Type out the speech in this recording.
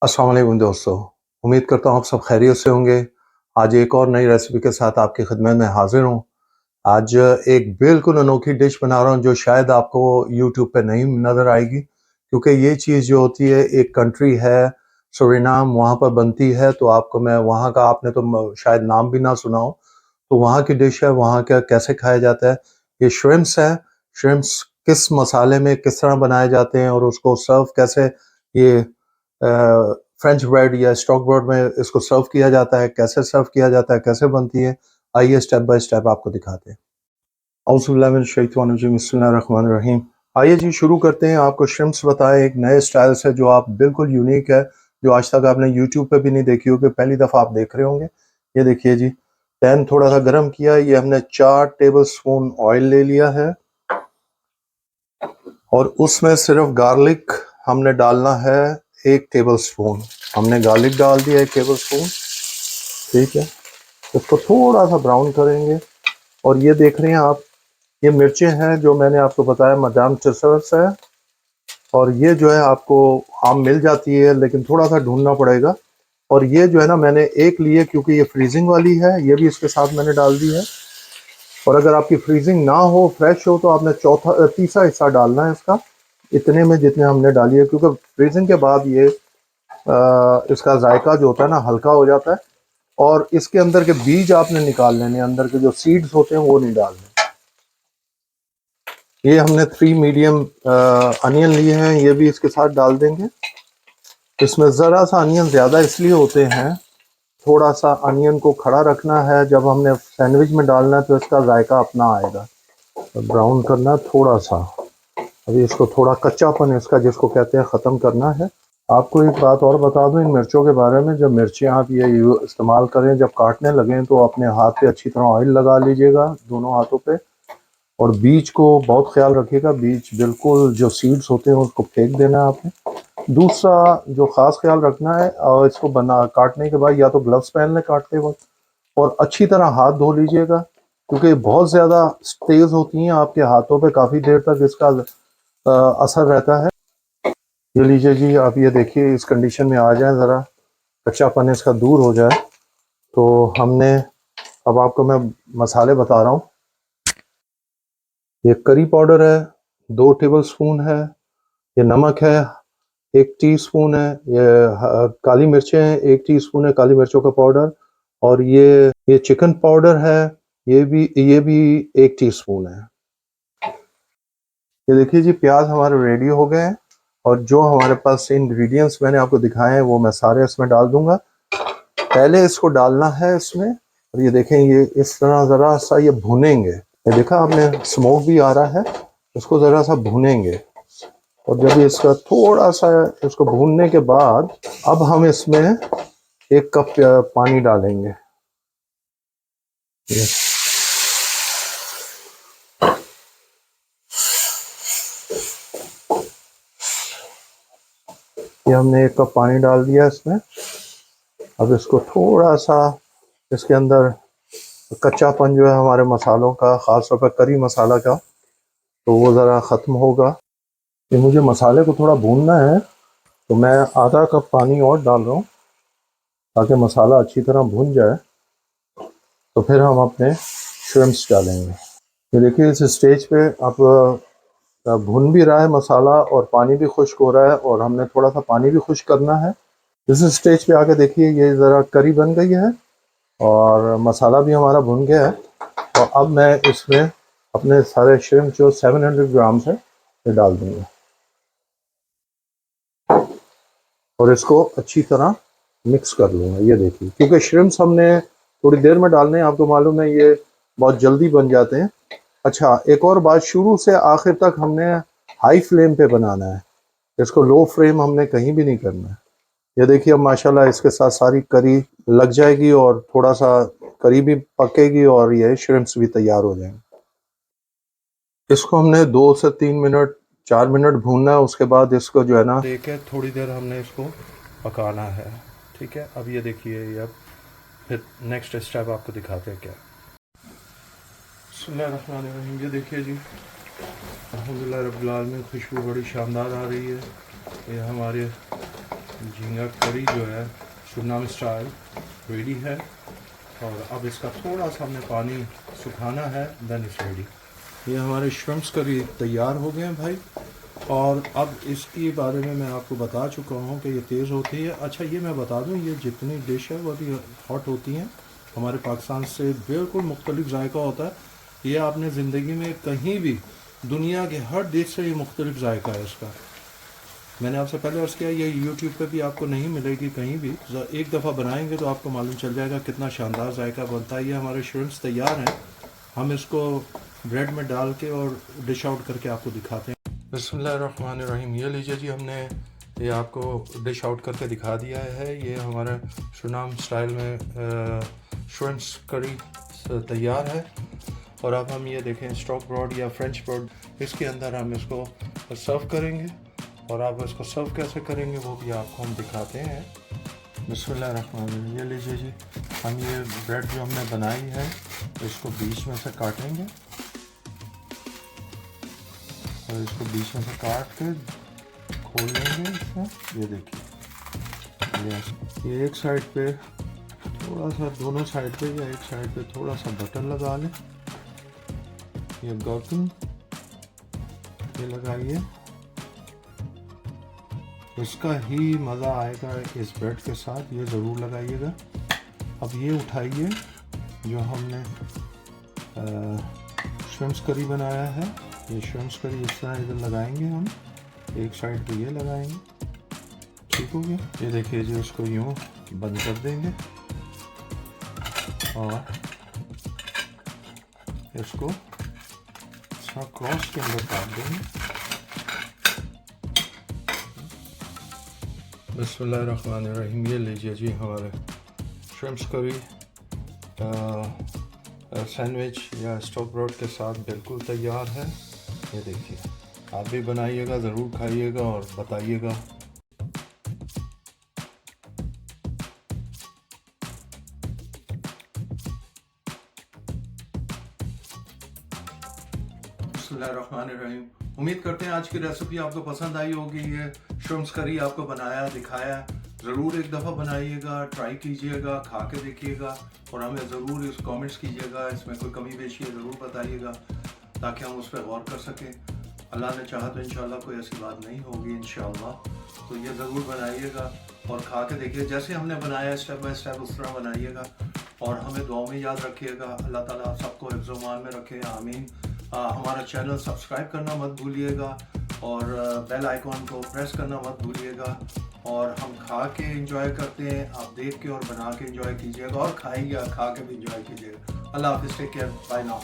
अस्सलाम वालेकुम दोस्तों। उम्मीद करता हूँ आप सब खैरियत से होंगे। आज एक और नई रेसिपी के साथ आपकी खिदमत में हाज़िर हूँ। आज एक बिल्कुल अनोखी डिश बना रहा हूँ जो शायद आपको यूट्यूब पे नहीं नज़र आएगी, क्योंकि ये चीज़ जो होती है एक कंट्री है सूरीनाम, वहाँ पर बनती है। तो आपको मैं वहाँ का आपने तो शायद नाम भी ना सुना हो। तो वहाँ की डिश है, वहाँ का कैसे खाया जाता है। ये श्रिम्प्स है। श्रिम्प्स किस मसाले में किस तरह बनाए जाते हैं और उसको सर्व कैसे ये फ्रेंच ब्रेड या स्टॉक ब्रेड में इसको सर्व किया जाता है, कैसे सर्व किया जाता है, कैसे बनती है, आइए स्टेप बाय स्टेप आपको दिखाते हैं। औज़ुबिल्लाहि मिनश शैतानिर रजीम, बिस्मिल्लाहिर रहमानिर रहीम। आइए जी शुरू करते हैं। आपको श्रिम्प्स बताएं एक नए स्टाइल से जो आप बिल्कुल यूनिक है, जो आज तक आपने यूट्यूब पे भी नहीं देखी होगी, पहली दफ़ा आप देख रहे होंगे। ये देखिए जी, पैन थोड़ा सा गर्म किया, ये हमने 4 टेबल स्पून ऑयल ले लिया है और उसमें सिर्फ गार्लिक हमने डालना है 1 टेबल स्पून। हमने गार्लिक डाल दिया 1 टेबल स्पून। ठीक है, इसको थोड़ा सा ब्राउन करेंगे। और ये देख रहे हैं आप, ये मिर्चें हैं जो मैंने आपको बताया मदाम टसर्स है, और ये जो है आपको आम मिल जाती है लेकिन थोड़ा सा ढूंढना पड़ेगा। और ये जो है ना मैंने एक लिए क्योंकि ये फ्रीजिंग वाली है, ये भी इसके साथ मैंने डाल दी है। और अगर आपकी फ्रीजिंग ना हो, फ्रेश हो, तो आपने तीसरा हिस्सा डालना है इसका, इतने में जितने हमने डाली है, क्योंकि फ्रीजिंग के बाद ये इसका जायका जो होता है ना हल्का हो जाता है। और इसके अंदर के बीज आपने निकाल लेने, अंदर के जो सीड्स होते हैं वो नहीं डालने। ये हमने 3 मीडियम अनियन लिए हैं, ये भी इसके साथ डाल देंगे। इसमें ज़रा सा अनियन ज़्यादा इसलिए होते हैं, थोड़ा सा अनियन को खड़ा रखना है, जब हमने सैंडविच में डालना है तो इसका जायका अपना आएगा। तो ब्राउन करना थोड़ा सा, अभी इसको थोड़ा कच्चापन इसका जिसको कहते हैं ख़त्म करना है। आपको एक बात और बता दूं इन मिर्चों के बारे में, जब मिर्चें आप ये इस्तेमाल करें, जब काटने लगें तो अपने हाथ पे अच्छी तरह ऑयल लगा लीजिएगा, दोनों हाथों पे। और बीज को बहुत ख्याल रखिएगा, बीज बिल्कुल जो सीड्स होते हैं उसको फेंक देना है आपने। दूसरा जो ख़ास ख्याल रखना है, और इसको बना काटने के बाद या तो ग्लव्स पहन लें काटते वक्त, और अच्छी तरह हाथ धो लीजिएगा, क्योंकि बहुत ज़्यादा तेज़ होती हैं आपके हाथों पे, काफ़ी देर तक इसका असर रहता है। ये लीजिए जी, आप ये देखिए इस कंडीशन में आ जाए, ज़रा कच्चापन इसका दूर हो जाए। तो हमने, अब आपको मैं मसाले बता रहा हूँ। ये करी पाउडर है 2 टेबल स्पून है, ये नमक है 1 टीस्पून है, ये काली मिर्चें हैं 1 टीस्पून है काली मिर्चों का पाउडर, और ये चिकन पाउडर है, ये भी 1 टीस्पून है। ये देखिए जी, प्याज हमारे रेडी हो गए हैं, और जो हमारे पास इंग्रेडिएंट्स मैंने आपको दिखाए हैं वो मैं सारे इसमें डाल दूंगा। पहले इसको डालना है इसमें, और ये देखें ये इस तरह ज़रा सा ये भुनेंगे। ये देखा आपने, स्मोक भी आ रहा है, इसको ज़रा सा भुनेंगे। और जब इसका थोड़ा सा इसको भूनने के बाद, अब हम इसमें 1 कप पानी डालेंगे। ये हमने 1 कप पानी डाल दिया इसमें। अब इसको थोड़ा सा, इसके अंदर कच्चापन जो है हमारे मसालों का, ख़ास तौर पर करी मसाला का, तो वो ज़रा ख़त्म होगा। ये मुझे मसाले को थोड़ा भूनना है, तो मैं आधा कप पानी और डाल रहा हूँ ताकि मसाला अच्छी तरह भुन जाए। तो फिर हम अपने श्रिम्प्स डालेंगे। ये देखिए इस स्टेज पे अब भुन भी रहा है मसाला, और पानी भी खुश्क हो रहा है, और हमने थोड़ा सा पानी भी खुश्क करना है। इस स्टेज पे आके देखिए ये ज़रा करी बन गई है और मसाला भी हमारा भुन गया है। और अब मैं इसमें अपने सारे श्रिम्प जो 700 ग्राम्स है ये डाल दूँगा, और इसको अच्छी तरह मिक्स कर लूँगा। ये देखिए, क्योंकि श्रिम्प्स हमने थोड़ी देर में डालने हैं, आपको मालूम है ये बहुत जल्दी बन जाते हैं। अच्छा, एक और बात, शुरू से आखिर तक हमने हाई फ्लेम पे बनाना है, इसको लो फ्लेम हमने कहीं भी नहीं करना है। ये देखिए, अब माशाल्लाह इसके साथ सारी करी लग जाएगी, और थोड़ा सा करी भी पकेगी, और ये श्रिम्प्स भी तैयार हो जाएंगे। इसको हमने 2 से 3 मिनट 4 मिनट भूनना है, उसके बाद इसको जो है ना देके थोड़ी देर हमने इसको पकाना है। ठीक है, अब ये देखिए, ये अब फिर नेक्स्ट स्टेप आपको दिखाते हैं क्या। बिस्मिल्लाहिर्रहमानिर्रहीम। ये देखिए जी, अल्हम्दुलिल्लाह रब्बिल आलमीन, खुशबू बड़ी शानदार आ रही है। ये हमारे झींगा करी जो है सुरनाम स्टाइल रेडी है। और अब इसका थोड़ा सा हमने पानी सुखाना है, देन इट्स रेडी। ये हमारे श्रिम्प्स करी तैयार हो गए हैं भाई। और अब इसके बारे में मैं आपको बता चुका हूँ कि ये तेज़ होती है। अच्छा ये मैं बता दूँ, ये जितनी डिश है वो भी हॉट होती हैं, हमारे पाकिस्तान से बिल्कुल मुख्तलिफ जायका होता है। ये आपने ज़िंदगी में कहीं भी दुनिया के हर देश से ये मुख्तलिफ जायका है इसका। मैंने आपसे पहले अर्ज़ किया, ये यूट्यूब पे भी आपको नहीं मिलेगी कहीं भी। एक दफ़ा बनाएंगे तो आपको मालूम चल जाएगा कितना शानदार जायका बनता है। ये हमारे श्रिम्प्स तैयार हैं, हम इसको ब्रेड में डाल के और डिश आउट करके आपको दिखाते हैं। बिस्मिल्लाहिर्रहमानिर्रहीम। ये लीजिए जी, हमने ये आपको डिश आउट करके दिखा दिया है। ये हमारे सुरनाम स्टाइल में श्रिम्प्स करी तैयार है। और अब हम ये देखें स्टॉक ब्रॉड या फ्रेंच ब्रॉड, इसके अंदर हम इसको सर्व करेंगे। और आप इसको सर्व कैसे करेंगे वो भी आपको हम दिखाते हैं। बिस्मिल्लाहिर्रहमानिर्रहीम। ये लीजिए जी, हम ये ब्रेड जो हमने बनाई है इसको बीच में से काटेंगे और इसको बीच में से काट के खोल लेंगे इसमें। ये देखिए, ये एक साइड पे थोड़ा सा, दोनों साइड पे या एक साइड पे थोड़ा सा बटर लगा लें। ये गौतम ये लगाइए, इसका ही मज़ा आएगा इस ब्रेड के साथ, ये ज़रूर लगाइएगा। अब ये उठाइए जो हमने श्रिम्प्स करी बनाया है, ये श्रिम्प्स करी इस तरह इधर लगाएंगे हम, एक साइड पे ये लगाएंगे। ठीक हो गया। ये देखिए जी, उसको यूँ बंद कर देंगे और इसको क्रॉस के अंदर काट देंगे। बिस्मिल्लाहिर्रहमानिर्रहीम। ये लीजिए जी, हमारे श्रिम्प्स करी सैंडविच या स्टॉक ब्रॉड के साथ बिल्कुल तैयार है। ये देखिए, आप भी बनाइएगा, ज़रूर खाइएगा और बताइएगा। बिस्मिल्लाहिर्रहमानिर्रहीम। उम्मीद करते हैं आज की रेसिपी आपको पसंद आई होगी। ये श्रिम्प्स करी आपको बनाया दिखाया, ज़रूर एक दफ़ा बनाइएगा, ट्राई कीजिएगा, खा के देखिएगा और हमें ज़रूर इस कमेंट्स कीजिएगा। इसमें कोई कमी पेशी है ज़रूर बताइएगा ताकि हम उस पर गौर कर सकें। अल्लाह ने चाहा तो इंशाल्लाह कोई ऐसी बात नहीं होगी इंशाल्लाह। तो ये ज़रूर बनाइएगा और खा के देखिए, जैसे हमने बनाया स्टेप बाय स्टेप उस तरह बनाइएगा। और हमें दुआ में याद रखिएगा। अल्लाह ताला आप सबको हिफ्ज़-ओ-मान में रखे, आमीन। हमारा चैनल सब्सक्राइब करना मत भूलिएगा और बेल आइकॉन को प्रेस करना मत भूलिएगा। और हम खा के एंजॉय करते हैं, आप देख के और बना के एंजॉय कीजिएगा और खाइएगा, खा के भी एंजॉय कीजिएगा। अल्लाह हाफ़िज़, टेक केयर, बाय नाउ।